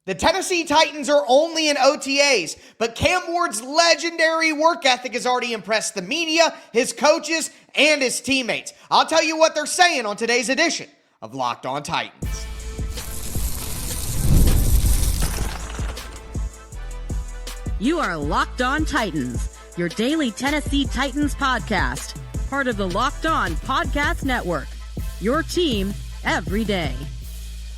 The Tennessee Titans are only in OTAs, but Cam Ward's legendary work ethic has already impressed the media, his coaches, and his teammates. I'll tell you what they're saying on today's edition of Locked On Titans. You are Locked On Titans, your daily Tennessee Titans podcast, part of the Locked On Podcast Network, your team every day.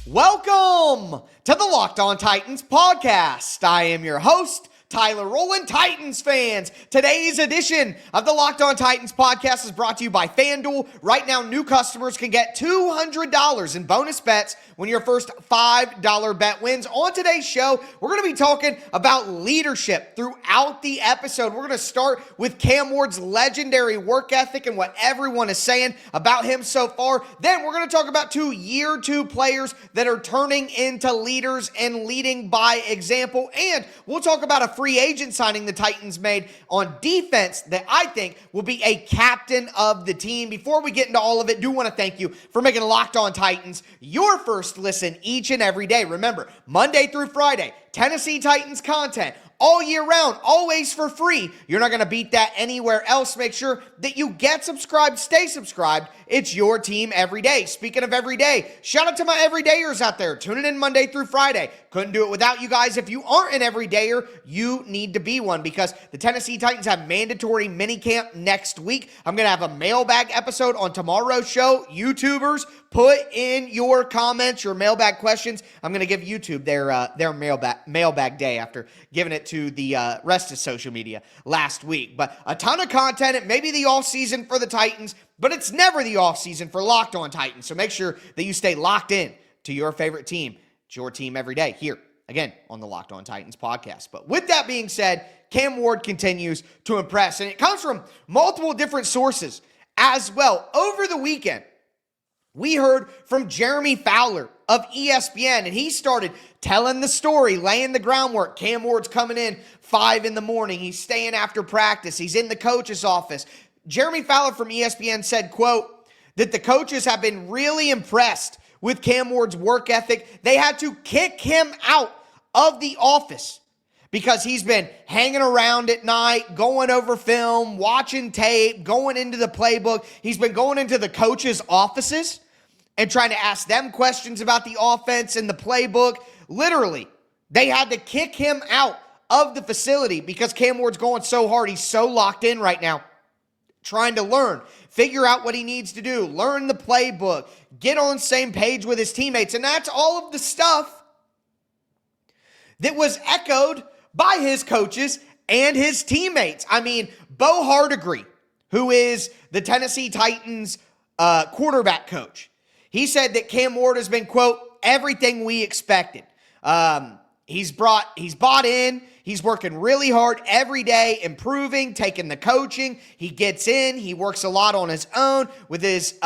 Welcome to the Locked On Titans podcast. I am your host, Tyler Rowland. Titans fans, today's edition of the Locked On Titans podcast is brought to you by FanDuel. Right now, new customers can get $200 in bonus bets when your first $5 bet wins. On today's show, we're going to be talking about leadership throughout the episode. We're going to start with Cam Ward's legendary work ethic and what everyone is saying about him so far. Then we're going to talk about two year two players that are turning into leaders and leading by example. And we'll talk about a free agent signing the Titans made on defense that I think will be a captain of the team. Before we get into all of it, do want to thank you for making Locked On Titans your first listen each and every day. Remember, Monday through Friday, Tennessee Titans content all year round, always for free. You're not going to beat that anywhere else. Make sure that you get subscribed, stay subscribed. It's your team every day. Speaking of every day, shout out to my everydayers out there, tuning in Monday through Friday. Couldn't do it without you guys. If you aren't an everydayer, you need to be one because the Tennessee Titans have mandatory minicamp next week. I'm going to have a mailbag episode on tomorrow's show. YouTubers, put in your comments, your mailbag questions. I'm going to give YouTube their mailbag day after giving it to the rest of social media last week. But a ton of content. It may be the off season for the Titans, but it's never the off season for Locked On Titans. So make sure that you stay locked in to your favorite team. It's your team every day here, again, on the Locked On Titans podcast. But with that being said, Cam Ward continues to impress, and it comes from multiple different sources as well. Over the weekend, we heard from Jeremy Fowler of ESPN, and he started telling the story, laying the groundwork. Cam Ward's coming in 5 a.m. He's staying after practice. He's in the coach's office. Jeremy Fowler from ESPN said, quote, that the coaches have been really impressed with Cam Ward's work ethic. They had to kick him out of the office because he's been hanging around at night, going over film, watching tape, going into the playbook. He's been going into the coaches' offices and trying to ask them questions about the offense and the playbook. Literally, they had to kick him out of the facility because Cam Ward's going so hard. He's so locked in right now, trying to learn, figure out what he needs to do, learn the playbook, get on the same page with his teammates. And that's all of the stuff that was echoed by his coaches and his teammates. I mean, Bo Hardegree, who is the Tennessee Titans quarterback coach, he said that Cam Ward has been, quote, everything we expected. He's bought in. He's working really hard every day, improving, taking the coaching. He gets in. He works a lot on his own with his,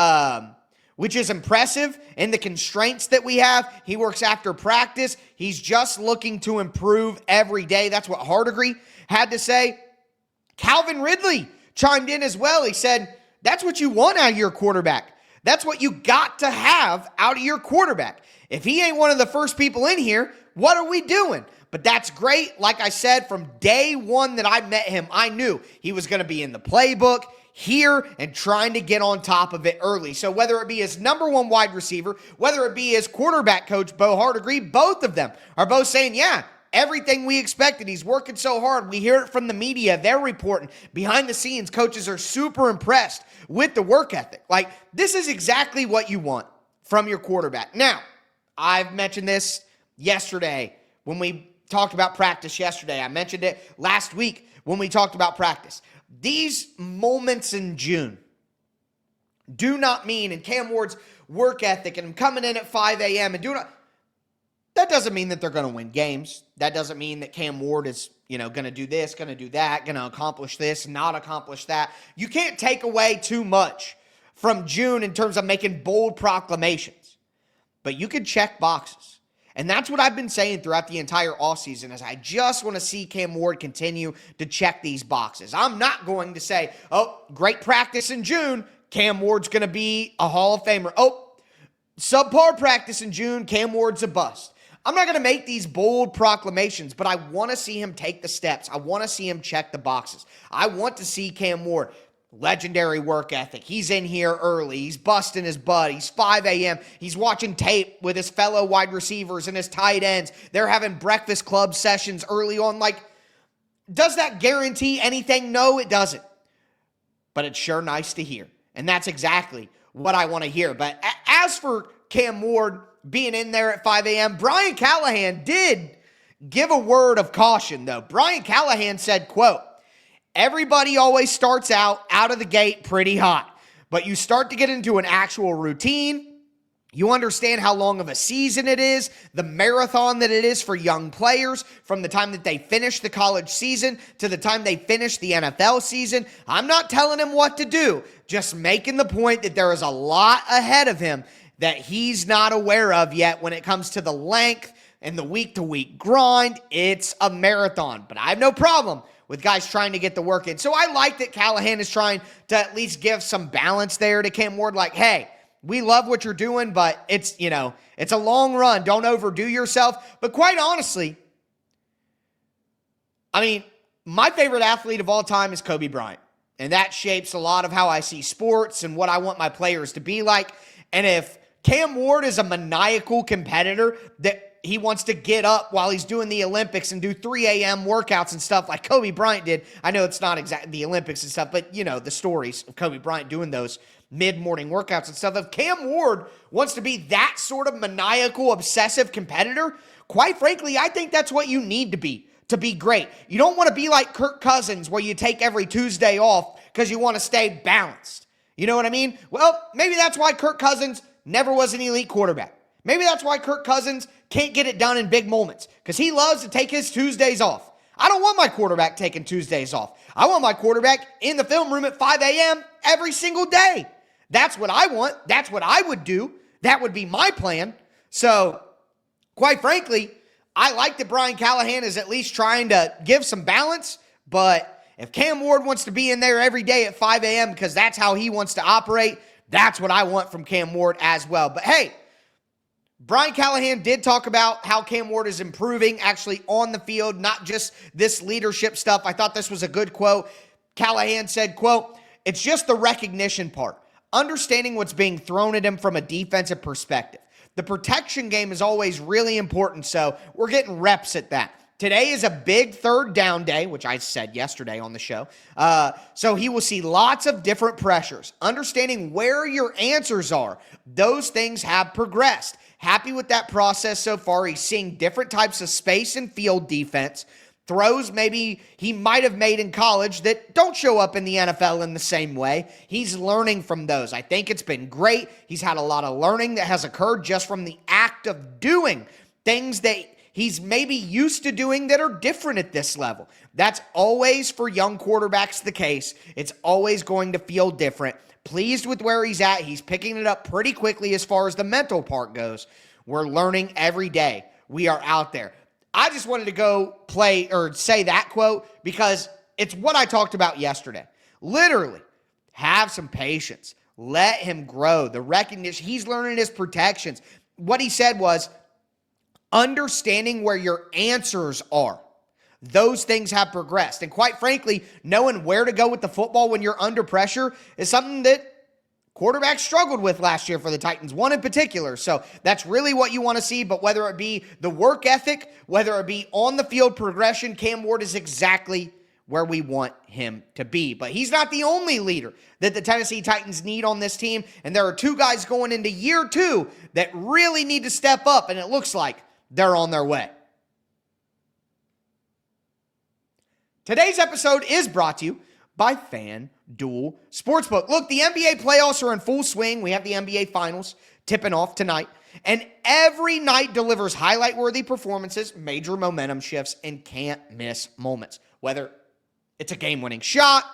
which is impressive in the constraints that we have. He works after practice. He's just looking to improve every day. That's what Hardegree had to say. Calvin Ridley chimed in as well. He said, that's what you want out of your quarterback. That's what you got to have out of your quarterback. If he ain't one of the first people in here, what are we doing? But that's great. Like I said, from day one that I met him, I knew he was going to be in the playbook here and trying to get on top of it early. So whether it be his number one wide receiver, whether it be his quarterback coach, Bo Hardegree, both of them are both saying, yeah, everything we expected. He's working so hard. We hear it from the media. They're reporting. Behind the scenes, coaches are super impressed with the work ethic. Like, this is exactly what you want from your quarterback. Now, I've mentioned this yesterday when we talked about practice yesterday. I mentioned it last week when we talked about practice. These moments in June do not mean, and Cam Ward's work ethic and coming in at 5 a.m. and that doesn't mean that they're going to win games. That doesn't mean that Cam Ward is, going to do this, going to do that, going to accomplish this, not accomplish that. You can't take away too much from June in terms of making bold proclamations, but you can check boxes. And that's what I've been saying throughout the entire offseason is I just want to see Cam Ward continue to check these boxes. I'm not going to say, oh, great practice in June, Cam Ward's going to be a Hall of Famer. Oh, subpar practice in June, Cam Ward's a bust. I'm not going to make these bold proclamations, but I want to see him take the steps. I want to see him check the boxes. I want to see Cam Ward, legendary work ethic. He's in here early. He's busting his butt. He's 5 a.m. He's watching tape with his fellow wide receivers and his tight ends. They're having breakfast club sessions early on. Like, does that guarantee anything? No, it doesn't. But it's sure nice to hear. And that's exactly what I want to hear. But as for Cam Ward being in there at 5 a.m., Brian Callahan did give a word of caution, though. Brian Callahan said, quote, "Everybody always starts out of the gate pretty hot, but you start to get into an actual routine. You understand how long of a season it is, the marathon that it is for young players from the time that they finish the college season to the time they finish the NFL season. I'm not telling him what to do, just making the point that there is a lot ahead of him that he's not aware of yet when it comes to the length and the week-to-week grind. It's a marathon, but I have no problem with guys trying to get the work in." So I like that Callahan is trying to at least give some balance there to Cam Ward. Like, hey, we love what you're doing, but it's a long run. Don't overdo yourself. But quite honestly, I mean, my favorite athlete of all time is Kobe Bryant. And that shapes a lot of how I see sports and what I want my players to be like. And if Cam Ward is a maniacal competitor that he wants to get up while he's doing the Olympics and do 3 a.m. workouts and stuff like Kobe Bryant did. I know it's not exactly the Olympics and stuff, but, the stories of Kobe Bryant doing those mid-morning workouts and stuff. If Cam Ward wants to be that sort of maniacal, obsessive competitor, quite frankly, I think that's what you need to be great. You don't want to be like Kirk Cousins where you take every Tuesday off because you want to stay balanced. You know what I mean? Well, maybe that's why Kirk Cousins never was an elite quarterback. Maybe that's why Kirk Cousins can't get it done in big moments, because he loves to take his Tuesdays off. I don't want my quarterback taking Tuesdays off. I want my quarterback in the film room at 5 a.m. every single day. That's what I want. That's what I would do. That would be my plan. So, quite frankly, I like that Brian Callahan is at least trying to give some balance, but if Cam Ward wants to be in there every day at 5 a.m. because that's how he wants to operate, that's what I want from Cam Ward as well. But hey, Brian Callahan did talk about how Cam Ward is improving actually on the field, not just this leadership stuff. I thought this was a good quote. Callahan said, quote, "It's just the recognition part, understanding what's being thrown at him from a defensive perspective. The protection game is always really important, so we're getting reps at that. Today is a big third down day," which I said yesterday on the show. So he will see lots of different pressures. Understanding where your answers are, those things have progressed. Happy with that process so far. He's seeing different types of space and field defense. Throws maybe he might have made in college that don't show up in the NFL in the same way. He's learning from those. I think it's been great. He's had a lot of learning that has occurred just from the act of doing things that he's maybe used to doing that are different at this level. That's always for young quarterbacks the case. It's always going to feel different. Pleased with where he's at. He's picking it up pretty quickly as far as the mental part goes. We're learning every day. We are out there. I just wanted to go play or say that quote because it's what I talked about yesterday. Literally, have some patience. Let him grow. The recognition, he's learning his protections. What he said was, understanding where your answers are. Those things have progressed. And quite frankly, knowing where to go with the football when you're under pressure is something that quarterbacks struggled with last year for the Titans, one in particular. So that's really what you want to see. But whether it be the work ethic, whether it be on the field progression, Cam Ward is exactly where we want him to be. But he's not the only leader that the Tennessee Titans need on this team. And there are two guys going into year 2 that really need to step up. And it looks like they're on their way. Today's episode is brought to you by FanDuel Sportsbook. Look, the NBA playoffs are in full swing. We have the NBA Finals tipping off tonight. And every night delivers highlight-worthy performances, major momentum shifts, and can't-miss moments. Whether it's a game-winning shot,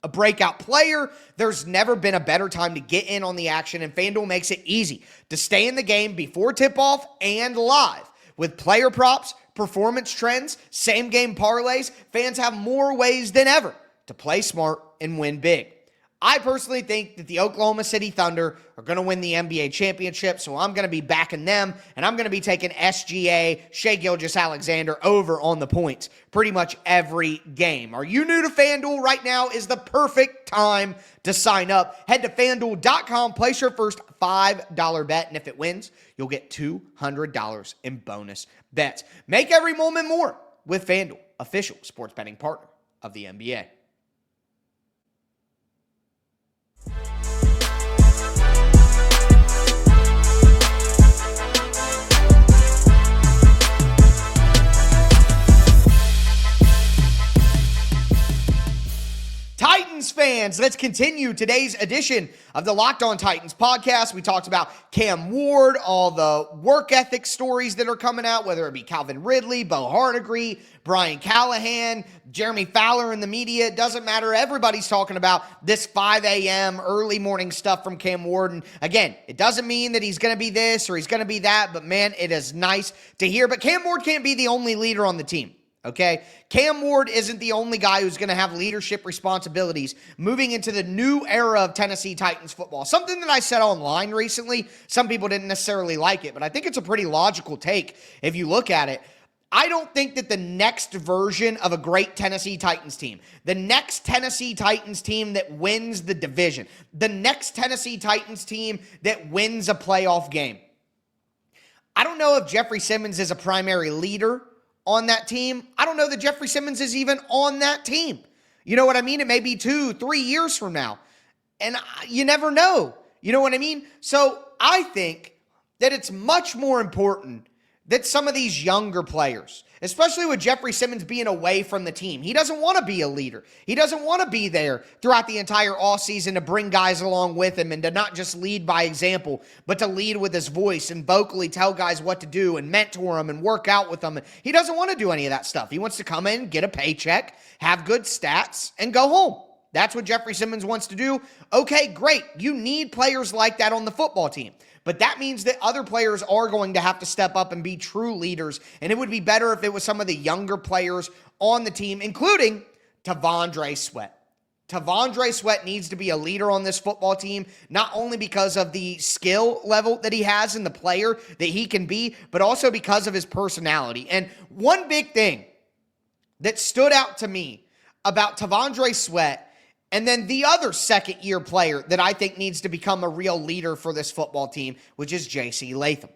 a breakout player, there's never been a better time to get in on the action, and FanDuel makes it easy to stay in the game before tip-off and live. With player props, performance trends, same-game parlays, fans have more ways than ever to play smart and win big. I personally think that the Oklahoma City Thunder are going to win the NBA championship, so I'm going to be backing them, and I'm going to be taking SGA, Shai Gilgeous-Alexander, over on the points pretty much every game. Are you new to FanDuel? Right now is the perfect time to sign up. Head to FanDuel.com, place your first $5 bet, and if it wins, you'll get $200 in bonus bets. Make every moment more with FanDuel, official sports betting partner of the NBA. Titans fans, let's continue today's edition of the Locked On Titans podcast. We talked about Cam Ward, all the work ethic stories that are coming out, whether it be Calvin Ridley, Bo Hardigree, Brian Callahan, Jeremy Fowler in the media. It doesn't matter. Everybody's talking about this 5 a.m. early morning stuff from Cam Ward. And again, it doesn't mean that he's going to be this or he's going to be that, but man, it is nice to hear. But Cam Ward can't be the only leader on the team. Okay, Cam Ward isn't the only guy who's going to have leadership responsibilities moving into the new era of Tennessee Titans football. Something that I said online recently, some people didn't necessarily like it, but I think it's a pretty logical take if you look at it. I don't think that the next version of a great Tennessee Titans team, the next Tennessee Titans team that wins the division, the next Tennessee Titans team that wins a playoff game, I don't know if Jeffrey Simmons is a primary leader on that team. I don't know that Jeffrey Simmons is even on that team. You know what I mean? It may be 2-3 years from now. And you never know. You know what I mean? So I think that it's much more important that some of these younger players, especially with Jeffrey Simmons being away from the team, he doesn't want to be a leader. He doesn't want to be there throughout the entire offseason to bring guys along with him and to not just lead by example, but to lead with his voice and vocally tell guys what to do and mentor them and work out with them. He doesn't want to do any of that stuff. He wants to come in, get a paycheck, have good stats, and go home. That's what Jeffrey Simmons wants to do. Okay, great. You need players like that on the football team. But that means that other players are going to have to step up and be true leaders. And it would be better if it was some of the younger players on the team, including T'Vondre Sweat. T'Vondre Sweat needs to be a leader on this football team, not only because of the skill level that he has and the player that he can be, but also because of his personality. And one big thing that stood out to me about T'Vondre Sweat, and then the other second-year player that I think needs to become a real leader for this football team, which is J.C. Latham.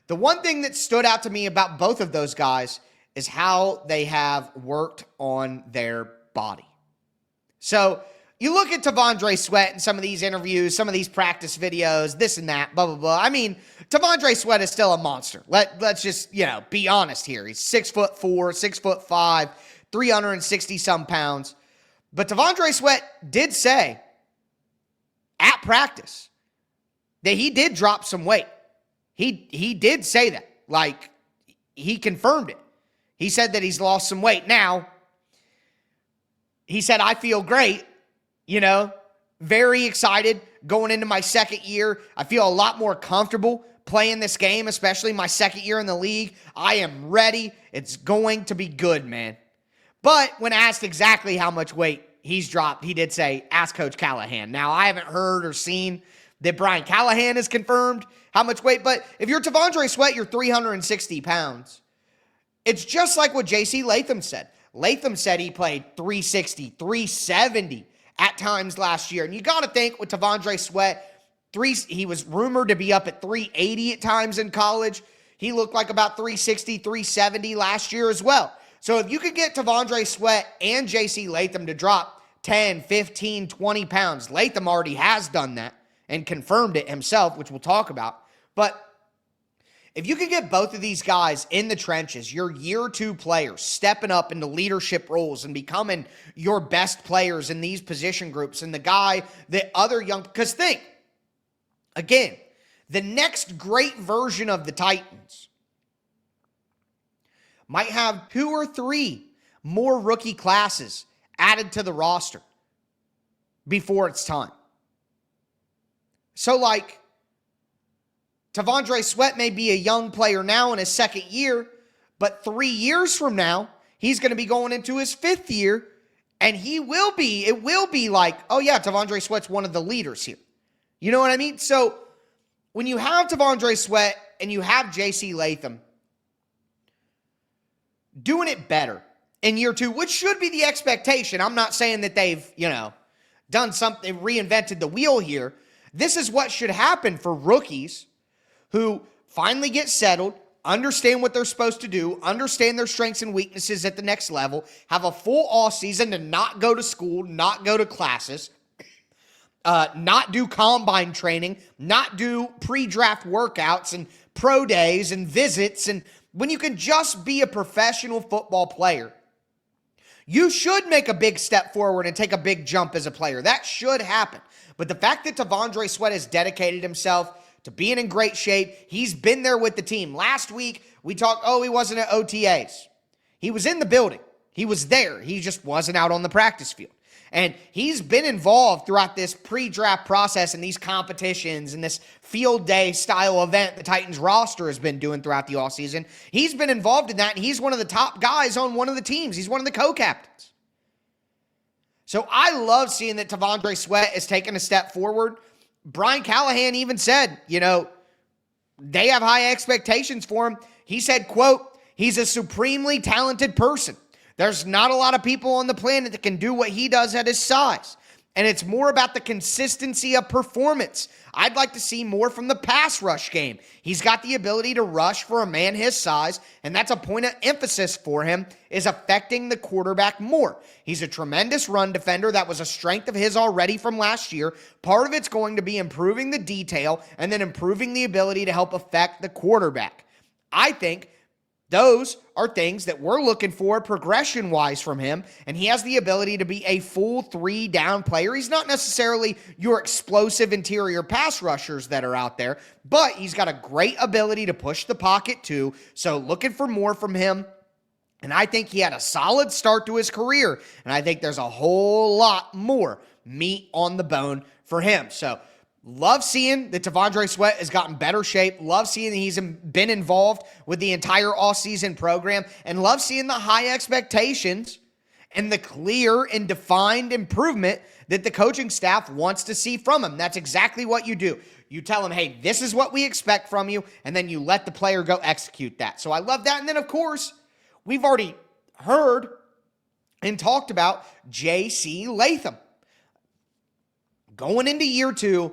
The one thing that stood out to me about both of those guys is how they have worked on their body. So you look at T'Vondre Sweat in some of these interviews, some of these practice videos, this and that, blah, blah, blah. I mean, T'Vondre Sweat is still a monster. Let's just, be honest here. He's 6'4", 6'5", 360-some pounds. But T'Vondre Sweat did say at practice that he did drop some weight. He did say that. Like, he confirmed it. He said that he's lost some weight. Now, he said, I feel great, very excited going into my second year. I feel a lot more comfortable playing this game, especially my second year in the league. I am ready. It's going to be good, man. But when asked exactly how much weight he's dropped, he did say, ask Coach Callahan. Now, I haven't heard or seen that Brian Callahan has confirmed how much weight, but if you're T'Vondre Sweat, you're 360 pounds. It's just like what J.C. Latham said. Latham said he played 360, 370 at times last year. And you got to think with T'Vondre Sweat, he was rumored to be up at 380 at times in college. He looked like about 360, 370 last year as well. So if you could get T'Vondre Sweat and J.C. Latham to drop 10, 15, 20 pounds, Latham already has done that and confirmed it himself, which we'll talk about. But if you can get both of these guys in the trenches, your year two players stepping up into leadership roles and becoming your best players in these position groups, and the guy that other young, because think, again, the next great version of the Titans might have 2 or 3 more rookie classes added to the roster before it's time. So, T'Vondre Sweat may be a young player now in his second year, but 3 years from now, he's going to be going into his 5th year, And it will be like, oh yeah, T'Vondre Sweat's one of the leaders here. You know what I mean? So when you have T'Vondre Sweat and you have JC Latham doing it better in year 2, which should be the expectation. I'm not saying that they've, done something, reinvented the wheel here. This is what should happen for rookies who finally get settled, understand what they're supposed to do, understand their strengths and weaknesses at the next level, have a full off season to not go to school, not go to classes, not do combine training, not do pre-draft workouts and pro days and visits. And when you can just be a professional football player, you should make a big step forward and take a big jump as a player. That should happen. But the fact that T'Vondre Sweat has dedicated himself to being in great shape, he's been there with the team. Last week, we talked, he wasn't at OTAs. He was in the building. He was there. He just wasn't out on the practice field. And he's been involved throughout this pre-draft process and these competitions and this field day style event the Titans roster has been doing throughout the offseason. He's been involved in that, and he's one of the top guys on one of the teams. He's one of the co-captains. So I love seeing that T'Vondre Sweat is taking a step forward. Brian Callahan even said, they have high expectations for him. He said, quote, he's a supremely talented person. There's not a lot of people on the planet that can do what he does at his size. And it's more about the consistency of performance. I'd like to see more from the pass rush game. He's got the ability to rush for a man his size, and that's a point of emphasis for him, is affecting the quarterback more. He's a tremendous run defender. That was a strength of his already from last year. Part of it's going to be improving the detail and then improving the ability to help affect the quarterback. I think those are things that we're looking for progression-wise from him, and he has the ability to be a full 3-down player. He's not necessarily your explosive interior pass rushers that are out there, but he's got a great ability to push the pocket too, so looking for more from him. And I think he had a solid start to his career, and I think there's a whole lot more meat on the bone for him. So love seeing that T'Vondre Sweat has gotten better shape. Love seeing that he's been involved with the entire offseason program. And love seeing the high expectations and the clear and defined improvement that the coaching staff wants to see from him. That's exactly what you do. You tell him, hey, this is what we expect from you, and then you let the player go execute that. So I love that. And then, of course, we've already heard and talked about JC Latham. Going into year 2,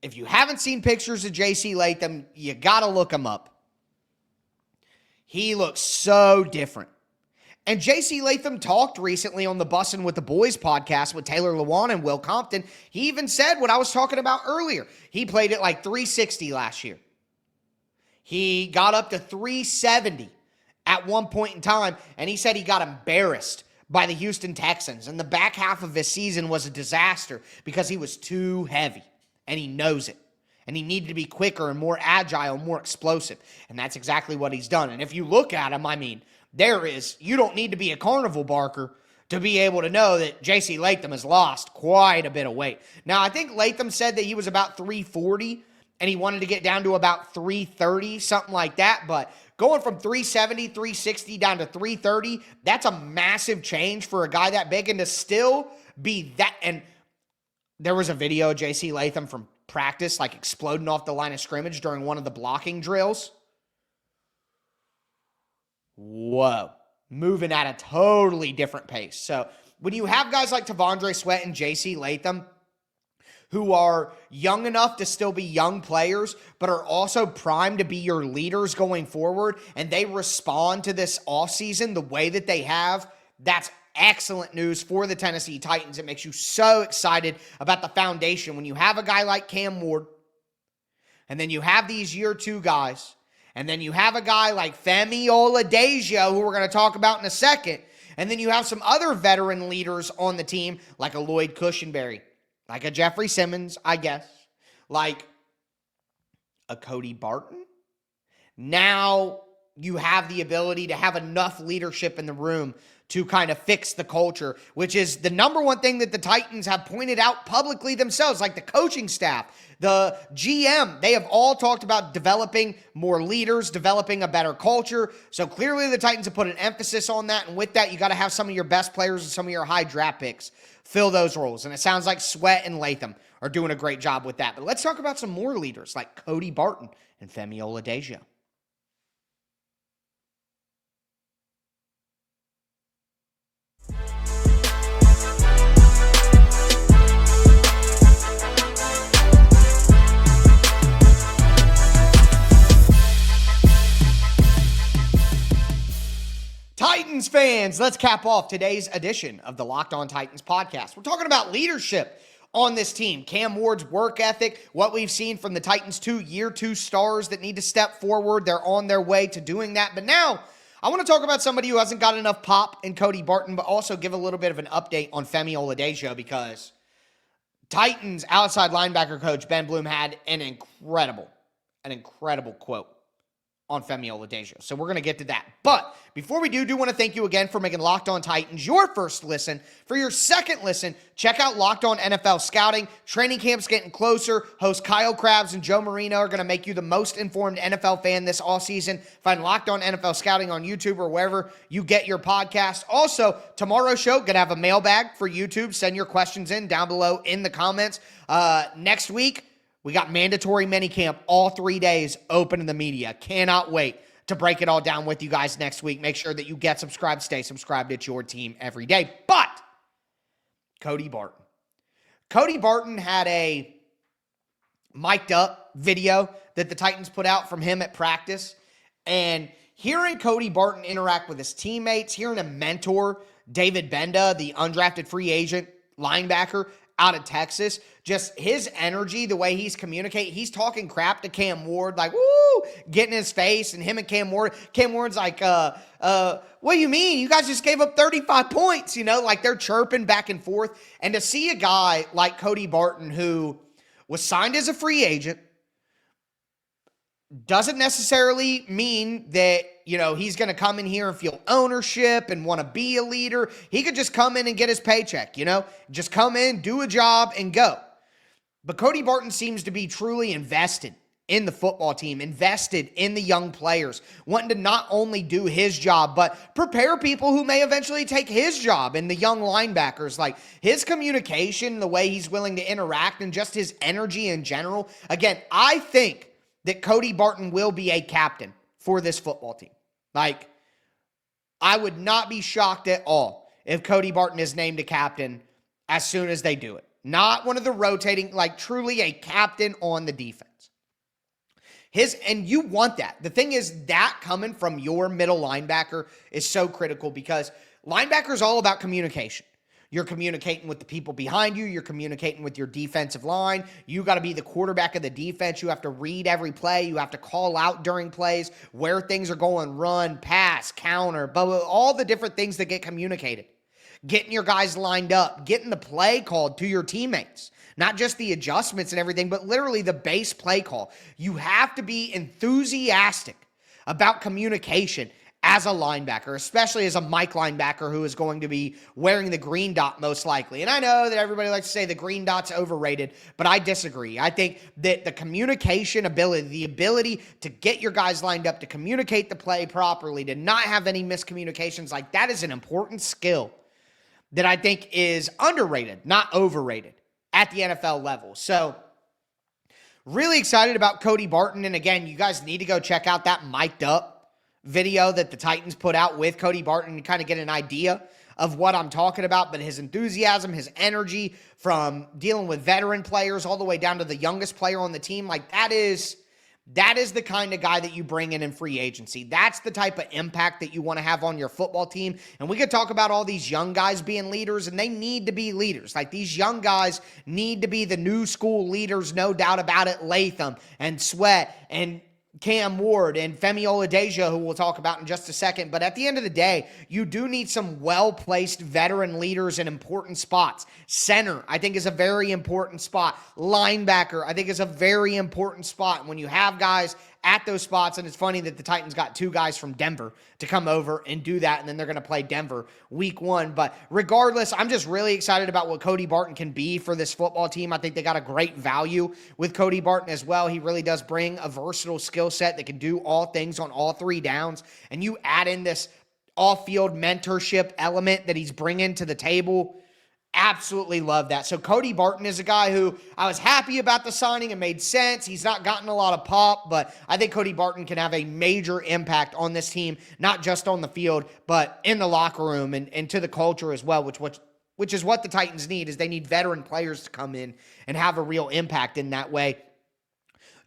if you haven't seen pictures of JC Latham, you got to look him up. He looks so different. And JC Latham talked recently on the Bussin' with the Boys podcast with Taylor Lewan and Will Compton. He even said what I was talking about earlier. He played at like 360 last year. He got up to 370 at one point in time, and he said he got embarrassed by the Houston Texans. And the back half of his season was a disaster because he was too heavy. And he knows it. And he needed to be quicker and more agile, more explosive. And that's exactly what he's done. And if you look at him, you don't need to be a carnival barker to be able to know that JC Latham has lost quite a bit of weight. Now, I think Latham said that he was about 340 and he wanted to get down to about 330, something like that. But going from 370, 360 down to 330, that's a massive change for a guy that big. And to still be that, and there was a video of JC Latham from practice, like exploding off the line of scrimmage during one of the blocking drills. Whoa. Moving at a totally different pace. So when you have guys like T'Vondre Sweat and JC Latham, who are young enough to still be young players, but are also primed to be your leaders going forward, and they respond to this offseason the way that they have, that's excellent news for the Tennessee Titans. It makes you so excited about the foundation when you have a guy like Cam Ward, and then you have these year 2 guys, and then you have a guy like Femi Oladejo, who we're going to talk about in a second, and then you have some other veteran leaders on the team, like a Lloyd Cushenberry, like a Jeffrey Simmons, I guess, like a Cody Barton. Now you have the ability to have enough leadership in the room to kind of fix the culture, which is the number one thing that the Titans have pointed out publicly themselves, like the coaching staff, the GM. They have all talked about developing more leaders, developing a better culture. So clearly the Titans have put an emphasis on that, and with that, you got to have some of your best players and some of your high draft picks fill those roles, and it sounds like Sweat and Latham are doing a great job with that. But let's talk about some more leaders like Cody Barton and Femi Oladejo. Titans fans, let's cap off today's edition of the Locked On Titans podcast. We're talking about leadership on this team, Cam Ward's work ethic, what we've seen from the Titans' year two stars that need to step forward. They're on their way to doing that. But now I want to talk about somebody who hasn't got enough pop in Cody Barton, but also give a little bit of an update on Femi Oladejo, because Titans outside linebacker coach Ben Bloom had an incredible quote on Femi Oladejo. So we're going to get to that. But before we do want to thank you again for making Locked On Titans your first listen. For your second listen, check out Locked On NFL Scouting. Training camp's getting closer. Hosts Kyle Krabs and Joe Marino are going to make you the most informed NFL fan this offseason. Find Locked On NFL Scouting on YouTube or wherever you get your podcast. Also, tomorrow's show, going to have a mailbag for YouTube. Send your questions in down below in the comments. Next week, we got mandatory minicamp all 3 days open to the media. Cannot wait to break it all down with you guys next week. Make sure that you get subscribed, stay subscribed. It's your team every day. But Cody Barton. Cody Barton had a mic'd up video that the Titans put out from him at practice. And hearing Cody Barton interact with his teammates, hearing a mentor, David Benda, the undrafted free agent linebacker out of Texas, just his energy, the way he's communicating, he's talking crap to Cam Ward, like, woo, getting in his face, and him and Cam Ward's like, what do you mean? You guys just gave up 35 points, like they're chirping back and forth. And to see a guy like Cody Barton, who was signed as a free agent, doesn't necessarily mean that, he's going to come in here and feel ownership and want to be a leader. He could just come in and get his paycheck, just come in, do a job, and go. But Cody Barton seems to be truly invested in the football team, invested in the young players, wanting to not only do his job, but prepare people who may eventually take his job in the young linebackers. Like his communication, the way he's willing to interact, and just his energy in general. Again, I think that Cody Barton will be a captain for this football team. Like, I would not be shocked at all if Cody Barton is named a captain as soon as they do it. Not one of the rotating, like truly a captain on the defense. And you want that. The thing is, that coming from your middle linebacker is so critical, because linebacker is all about communication. You're communicating with the people behind you. You're communicating with your defensive line. You got to be the quarterback of the defense. You have to read every play. You have to call out during plays where things are going, run, pass, counter, all the different things that get communicated. Getting your guys lined up, getting the play called to your teammates. Not just the adjustments and everything, but literally the base play call. You have to be enthusiastic about communication as a linebacker, especially as a Mike linebacker who is going to be wearing the green dot most likely. And I know that everybody likes to say the green dot's overrated, but I disagree. I think that the communication ability, the ability to get your guys lined up, to communicate the play properly, to not have any miscommunications, like that is an important skill that I think is underrated, not overrated at the NFL level. So really excited about Cody Barton. And again, you guys need to go check out that mic'd up video that the Titans put out with Cody Barton to kind of get an idea of what I'm talking about. But his enthusiasm, his energy, from dealing with veteran players all the way down to the youngest player on the team, like that is the kind of guy that you bring in free agency. That's the type of impact that you want to have on your football team. And we could talk about all these young guys being leaders, and they need to be leaders. Like these young guys need to be the new school leaders, no doubt about it. Latham and Sweat and Cam Ward and Femi Oladejo, who we'll talk about in just a second. But at the end of the day, you do need some well-placed veteran leaders in important spots. Center, I think, is a very important spot. Linebacker, I think, is a very important spot. When you have guys at those spots. And it's funny that the Titans got 2 guys from Denver to come over and do that. And then they're going to play Denver week 1. But regardless, I'm just really excited about what Cody Barton can be for this football team. I think they got a great value with Cody Barton as well. He really does bring a versatile skill set that can do all things on all 3 downs. And you add in this off-field mentorship element that he's bringing to the table. Absolutely love that. So Cody Barton is a guy who I was happy about the signing. It made sense. He's not gotten a lot of pop, but I think Cody Barton can have a major impact on this team, not just on the field, but in the locker room and to the culture as well, which is what the Titans need, is they need veteran players to come in and have a real impact in that way.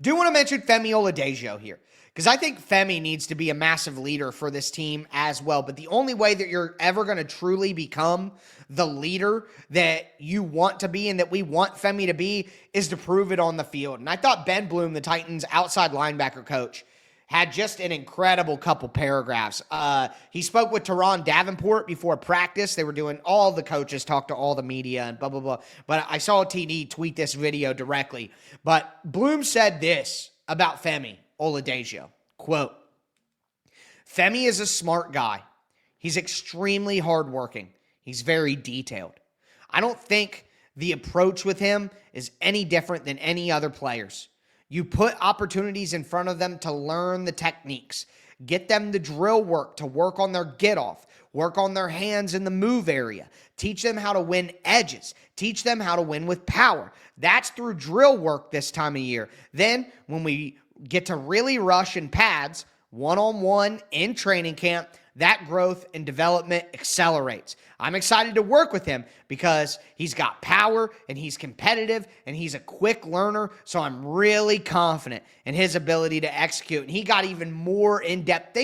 Do want to mention Femi Oladejo here, because I think Femi needs to be a massive leader for this team as well. But the only way that you're ever going to truly become the leader that you want to be and that we want Femi to be is to prove it on the field. And I thought Ben Bloom, the Titans' outside linebacker coach, had just an incredible couple paragraphs. He spoke with Teron Davenport before practice. They were doing, all the coaches talk to all the media and blah, blah, blah. But I saw TD tweet this video directly. But Bloom said this about Femi Oladejo, quote, "Femi is a smart guy. He's extremely hardworking. He's very detailed. I don't think the approach with him is any different than any other players. You put opportunities in front of them to learn the techniques, get them the drill work to work on their get off, work on their hands in the move area, teach them how to win edges, teach them how to win with power. That's through drill work this time of year. Then when we get to really rush in pads, one-on-one in training camp, that growth and development accelerates. I'm excited to work with him because he's got power and he's competitive and he's a quick learner, so I'm really confident in his ability to execute." And he got even more in-depth.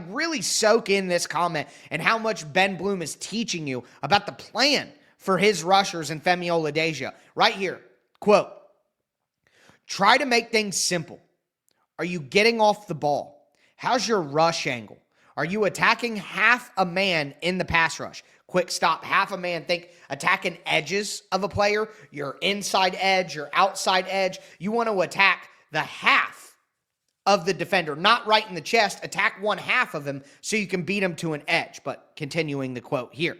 Really soak in this comment and how much Ben Bloom is teaching you about the plan for his rushers and Femi Oladejo. Right here, quote, "Try to make things simple. Are you getting off the ball? How's your rush angle? Are you attacking half a man in the pass rush? Quick stop, half a man. Think attacking edges of a player, your inside edge, your outside edge. You want to attack the half of the defender, not right in the chest. Attack one half of him so you can beat him to an edge." But continuing the quote here.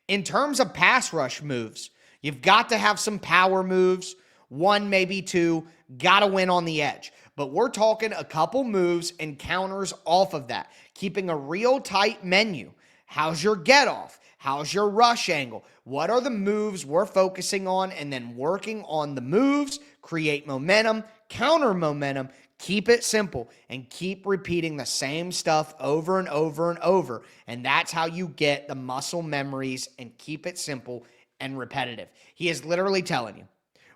"In terms of pass rush moves, you've got to have some power moves, 1, maybe 2, got to win on the edge. But we're talking a couple moves and counters off of that, keeping a real tight menu. How's your get off? How's your rush angle? What are the moves we're focusing on? And then working on the moves, create momentum, counter momentum, keep it simple, and keep repeating the same stuff over and over and over. And that's how you get the muscle memories and keep it simple and repetitive." He is literally telling you,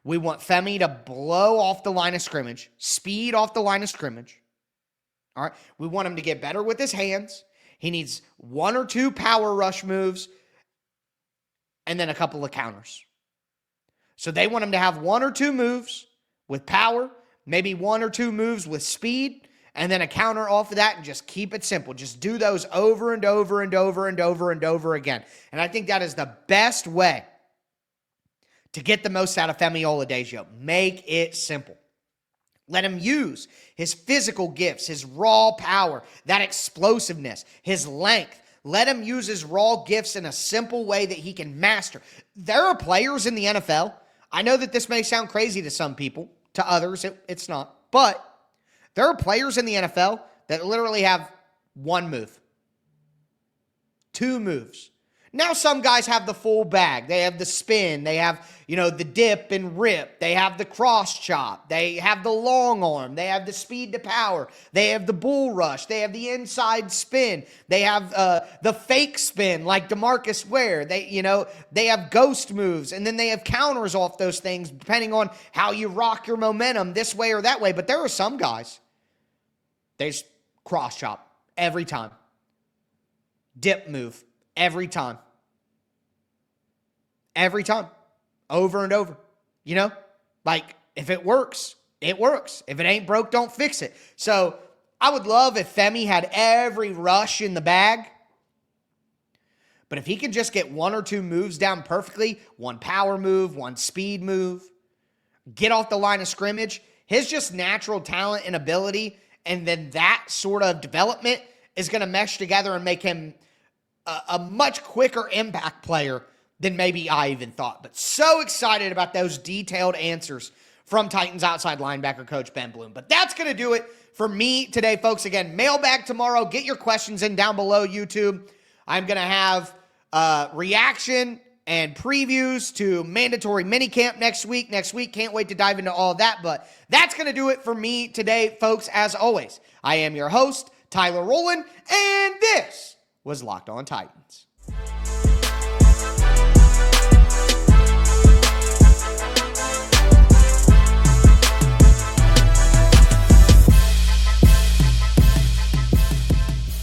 we want Femi to blow off the line of scrimmage, speed off the line of scrimmage. All right. We want him to get better with his hands. He needs 1 or 2 power rush moves and then a couple of counters. So they want him to have 1 or 2 moves with power, maybe 1 or 2 moves with speed, and then a counter off of that, and just keep it simple. Just do those over and over and over and over and over again. And I think that is the best way to get the most out of Femi Oladejo. Make it simple. Let him use his physical gifts, his raw power, that explosiveness, his length. Let him use his raw gifts in a simple way that he can master. There are players in the NFL. I know that this may sound crazy to some people. To others, it's not. But there are players in the NFL that literally have 1 move, 2 moves. Now some guys have the full bag. They have the spin. They have, the dip and rip. They have the cross chop. They have the long arm. They have the speed to power. They have the bull rush. They have the inside spin. They have the fake spin like DeMarcus Ware. They have ghost moves, and then they have counters off those things depending on how you rock your momentum this way or that way. But there are some guys, they just cross chop every time. Dip move. Every time. Every time. Over and over. If it works, it works. If it ain't broke, don't fix it. So I would love if Femi had every rush in the bag. But if he can just get 1 or 2 moves down perfectly, 1 power move, 1 speed move, get off the line of scrimmage, his just natural talent and ability and then that sort of development is going to mesh together and make him a much quicker impact player than maybe I even thought. But so excited about those detailed answers from Titans outside linebacker coach Ben Bloom. But that's going to do it for me today, folks. Again, mailbag tomorrow. Get your questions in down below, YouTube. I'm going to have reaction and previews to mandatory minicamp next week. Can't wait to dive into all of that. But that's going to do it for me today, folks. As always, I am your host, Tyler Rowland, and this was Locked On Titans.